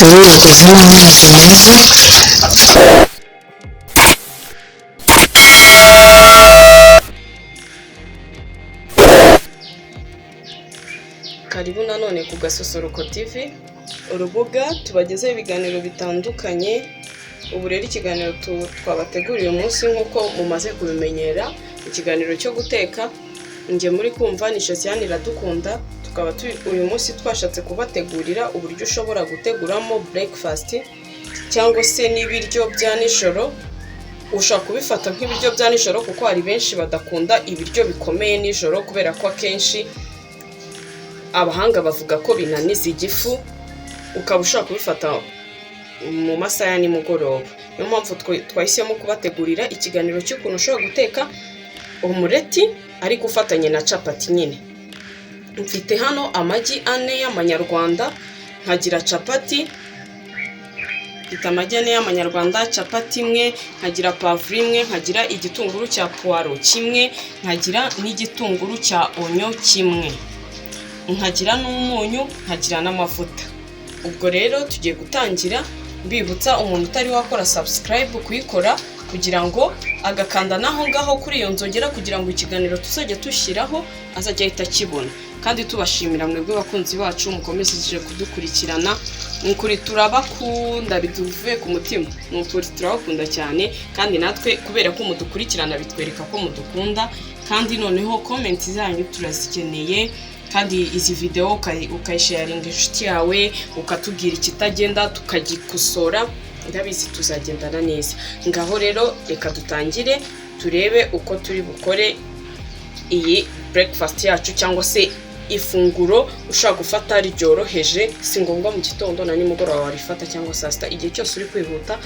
tubifurize n'umwaka mwiza. Karibu nanone ku Gasusuruko TV, urubuga tubagezaho ibiganiro bitandukanye. Ubu rero ikiganiro twabateguriye umunsi nk'uko mumaze kubimenyera, ikiganiro cyo guteka. Nge muri kumva ni Josiane Iradukunda, tukaba uyu munsi twashatse kubategurira uburyo ushobora guteguramo breakfast cyangwa se n'ibiryo bya nijoro. Ushaka kubifata nk'ibiryo bya nijoro kuko hari benshi badakunda ibiryo bikomeye nijoro, kubera ko akenshi abahanga bavuga ko binaniza igifu. Ukaba ushaka kubifata mu masaha ya nimugoroba. Niyo mpamvu twahisemo kubategurira ikiganiro cy'ukuntu ushobora guteka umureti ariko ufatanye na capati nyine. Mfite hano amagi 4 y'amanyarwanda, nkagira capati. Mfite amagi 4 y'amanyarwanda, capati imwe, nkagira pavuro imwe, nkagira igitunguru cya puwaro kimwe, nkagira n'igitunguru cya onyo kimwe, nkagira n'umunyu, nkagira n'amavuta. Ubwo rero tugiye gutangira. Mbibutsa umuntu utari wakora subscribe kuyikora, kugira ngo agakanda naho ngaho kuri iyo nzogera, kugira ngo ikiganiro tuzajya tushyiraho azajya ahita kibona. Kandi tubashimira mwebwe bakunzi bacu mukomeje kudukurikirana. Nkuri turabakunda biduvuye ku mutima, n'ukuri turabakunda cyane. Kandi natwe kubera ko mudukurikirana bitwereka ko mudukunda. Kandi noneho comment zanyu turazikeneye. Kandi izi video ukayisharinga inshuti yawe, ukatubwira ikitagenda tukagikosora, ndabizi tuzagendana neza. Ngaho rero reka dutangire turebe uko turi bukore iyi breakfast yacu, cyangwa se ifunguro ushaka gufata ryoroheje. Si ngombwa mu gitondo na nimugoroba warifata cyangwa saa sita, igihe cyose uri kwihuta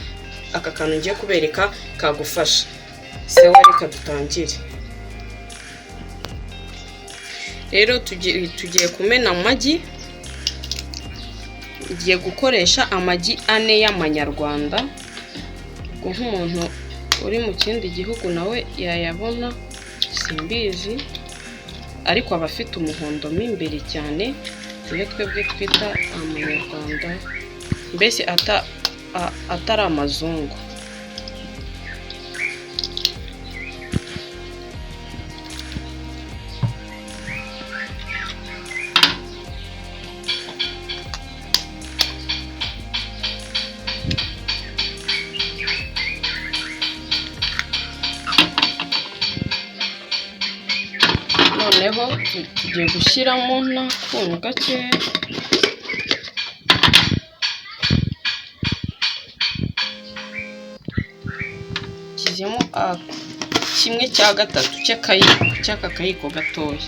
aka kantu ngiye kubereka kagufasha. Sewa reka dutangire. Rero tugiye kumena amagi. Ngiye gukoresha amagi 4 y'amanyarwanda. Ubwo nk'umuntu uri mu kindi gihugu nawe yayabona simbizi, ariko aba afite umuhondo mo imbere cyane, iyo twebwe twita amanyarwanda, mbese atari amazungu. Noneho tugiye gushyiramo n'akunyu gake. Kizemo 1/3 cy'aka kayiko gatoya.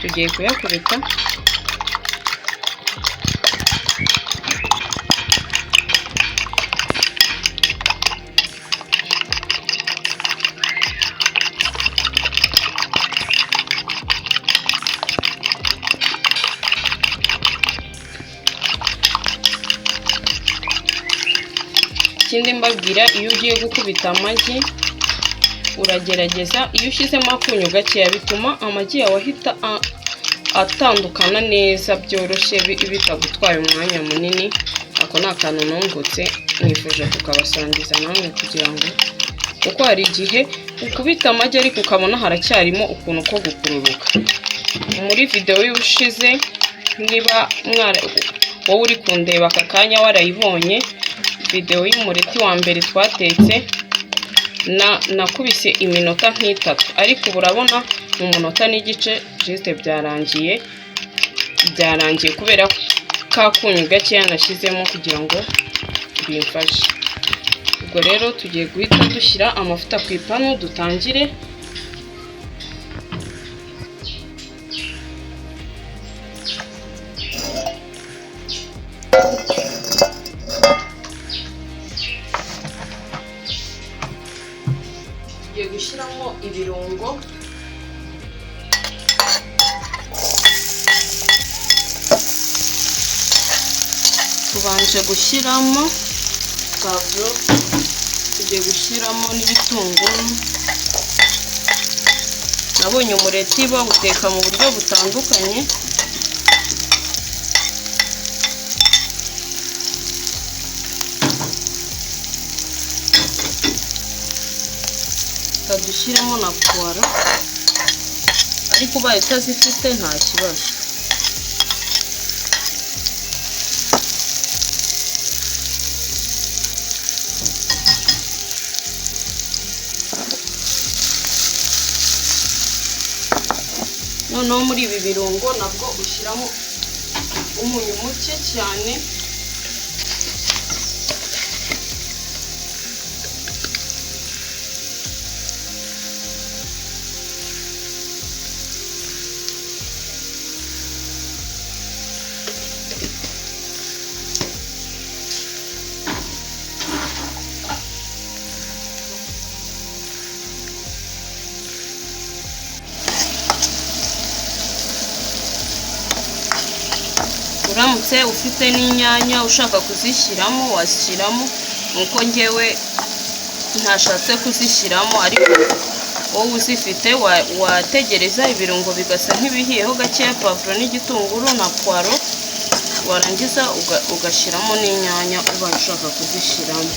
Tugiye kuyakubita. Ikindi mbabwira, iyo ugiye gukubita amagi uragerageza iyo ushyizemo akunyu gakeya, bituma amagi yawe ahita atandukana neza byoroshye, bitagutwaye umwanya munini. Ako ni akantu nungutse nifuje kukabasangiza namwe, kugira ngo kuko hari igihe ukubita amagi ariko ukabona haracyarimo ukuntu ko gukururuka. Muri video y'ushize, niba wowe uri kundeba aka kanya warayibonye, video y'umureti wa mbere twatetse, nakubise iminota nk'itatu, ariko urabona mu munota n'igice juste byarangiye kubera ka kunyu gakeya nashyizemo kugira ngo bimfashe. Ubwo rero tugiye guhita dushyira amavuta ku ipanu dutangire. Tugiye gushyiramo ibirungo. Tubanje gushyiramo pavuro, tugiye gushyiramo n'ibitunguru, nabonye umureti bawuteka mu buryo butandukanye. Dushyiramo na puwaro, ariko ubaye utazifite nta kibazo. Noneho muri ibi birungo nabwo ushyiramo umunyu muke cyane, uramutse ufite n'inyanya ushaka kuzishyiramo washyiramo, nuko ngewe ntashatse kuzishyiramo, ariko wowe uzifite wategereza ibirungo bigasa nk'ibihiyeho gakeya, pavuro n'igitunguru na puwaro, warangiza ugashyiramo n'inyanya ubaye ushaka kuzishyiramo.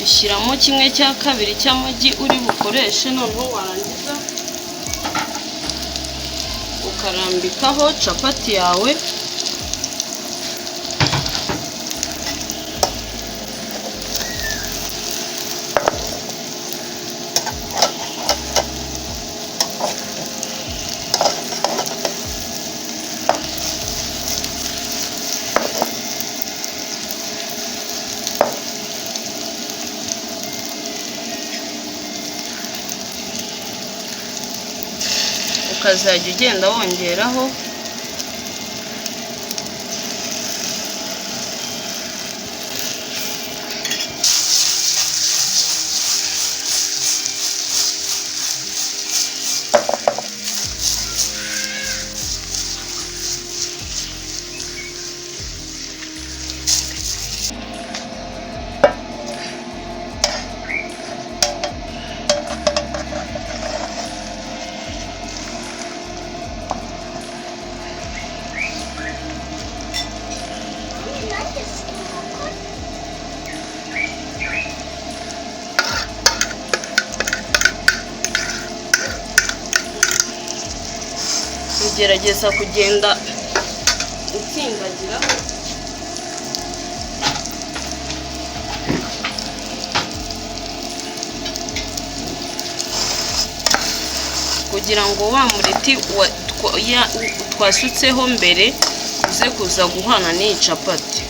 Ushyiramo 1/2 cy'amagi uri bukoreshe, noneho warangiza ukarambikaho capati yawe. Ukazajya ugenda wongeraho ugerageza kugenda utsindagira kugira ngo wa mureti twasutseho mbere uze kuza guhana n'iyi capati.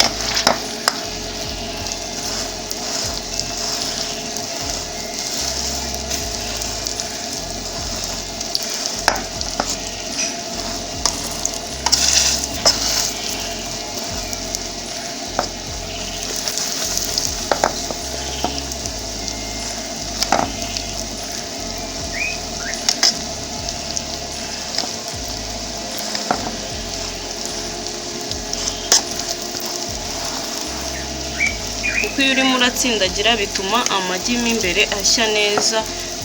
Kuko iyo urimo uratsindagira bituma amagi mo imbere ashya neza,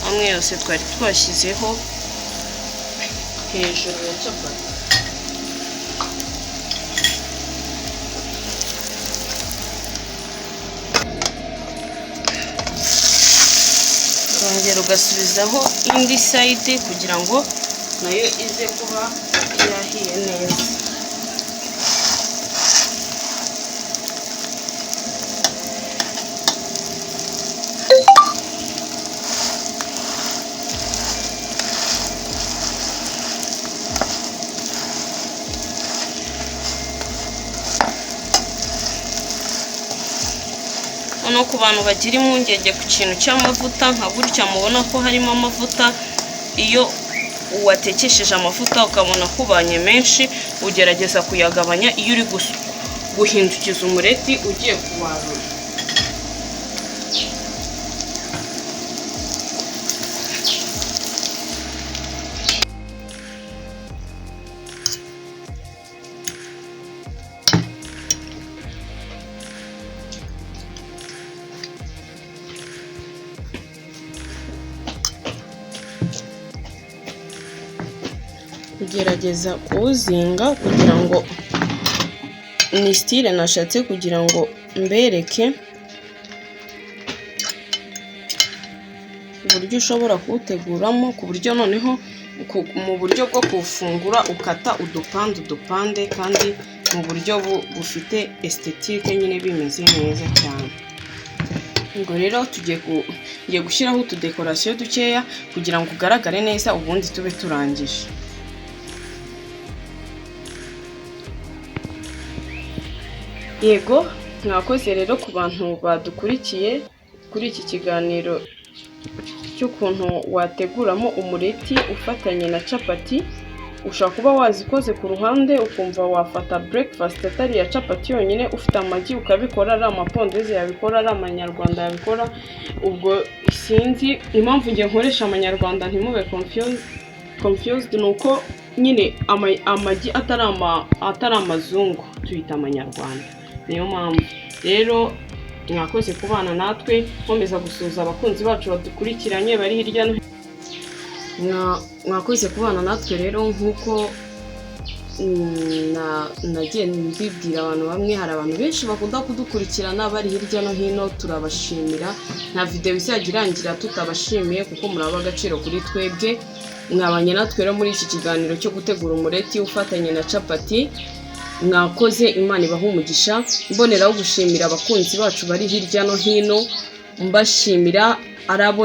amwe yose twari twashyizeho hejuru ya capati. Urongera ugasubizaho indi sayidi kugira ngo nayo ize kuba yahiye neza. No ku bantu bagira impungenge ku kintu cy'amavuta nka gutya mubona ko harimo amavuta, iyo watekesheje amavuta ukabona kubanye menshi ugerageza kuyagabanya iyo uri guhindukiza umureti ugiye kuwarura. Kugerageza kuwuzinga kugira ngo ni style nashatse kugira ngo mbereke uburyo ushobora kuwuteguramo, ku buryo noneho mu buryo bwo kuwufungura ukata udupande kandi mu buryo bufite esthétique nyine bimeze neza cyane. Ngo rero tugiye gushyiraho utudekorasiyo dukeya kugira ngo ugaragare neza, ubundi tube turangije. Yego, mwakoze rero ku bantu badukurikiye kuri iki kiganiro cy'ukuntu wateguramo umureti ufatanye na capati. Ushobora kuba wazikoze ku ruhande ukumva wafata breakfast atari ya capati yonyine, ufite amagi ukabikora, ari amapondeze yabikora, ari amanyarwanda yabikora. Ubwo sinzi impamvu ngiye nkoresha amanyarwanda, ntimube confused, nuko nyine amagi atari amazungu tuyita amanyarwanda, niyo mpamvu. Rero mwakoze kubana natwe, nkomeza gusuhuza abakunzi bacu badukurikiranye bari hirya no mwakoze kubana natwe. Rero nk'uko nagiye mbibwira abantu bamwe, hari abantu benshi bakunda kudukurikirana bari hirya no hino, turabashimira. Nta video izagirangira tutabashimiye kuko muraba agaciro kuri twebwe. Mwabanye natwe rero muri iki kiganiro cyo gutegura umureti ufatanye na capati. Mwakoze, Imana ibahe umugisha. Mboneraho gushimira abakunzi bacu bari hirya no hino, mbashimira arabo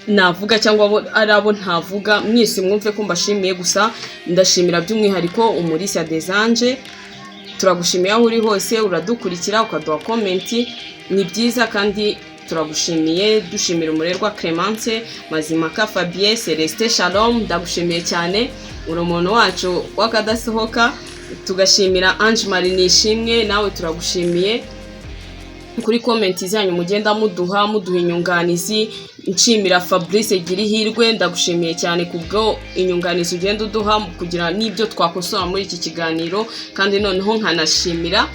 navuga cyangwa arabo ntavuga, mwese mwumve ko mbashimiye. Gusa ndashimira by'umwihariko Umulisa des Anges, turagushimiye aho uri hose, uradukurikira ukaduha comment, ni byiza kandi turagushimiye. Dushimira Umurerwa Clemence, Mazimaka Fabien, Celestin Shalom, ndagushimiye cyane, uri umuntu wacu wakadasohoka. Tugashimira Ange Marie Nishimwe, nawe turagushimiye kuri comment zanyu mugenda muduha inyunganizi. Nshimira Fabrice Girihirwe, ndagushimiye cyane kubwo inyunganizi ugenda uduha kugira n'ibyo twakosora muri iki kiganiro. Kandi noneho nkanashimira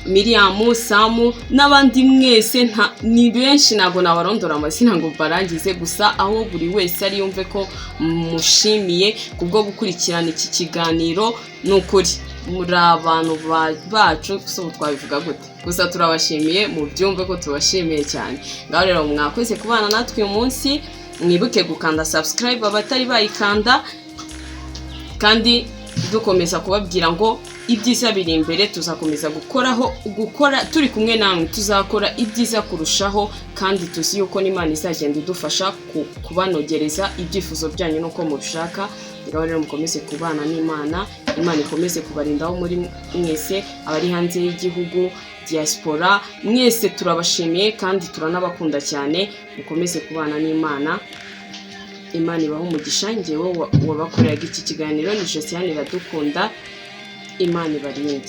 Miriam, Samu n'abandi mwese, ni benshi ntago nabarondora amazina ngo barangize, gusa aho buri wese ari yumve ko mushimiye kubwo gukurikirana iki kiganiro. Nukuri muri abantu bacu, so twabivuga gute, gusa turabashimiye, mu byumve ko tubashimiye cyane. Ngaho rero mwakoze kubana natwe uyu munsi, mwibuke gukanda subscribe abatari bayikanda, kandi dukomeza kubabwira ngo ibyiza biri imbere, tuzakomeza gukora turi kumwe namwe, tuzakora ibyiza kurushaho, kandi tuzi yuko n'Imana izagenda idufasha kubanogereza ibyifuzo byanyu nuko mubishaka. Rero mukomeze kubana n'Imana, Imana ikomeze kubarindaho muri mwese, abari hanze y'igihugu, diaspora, mwese turabashimiye kandi turanabakunda cyane. Mukomeze kubana n'Imana, Imana ibahe umugisha. Njyewe wabakoreraga iki kiganiro ni Josiane Iradukunda, Imana ibarinde.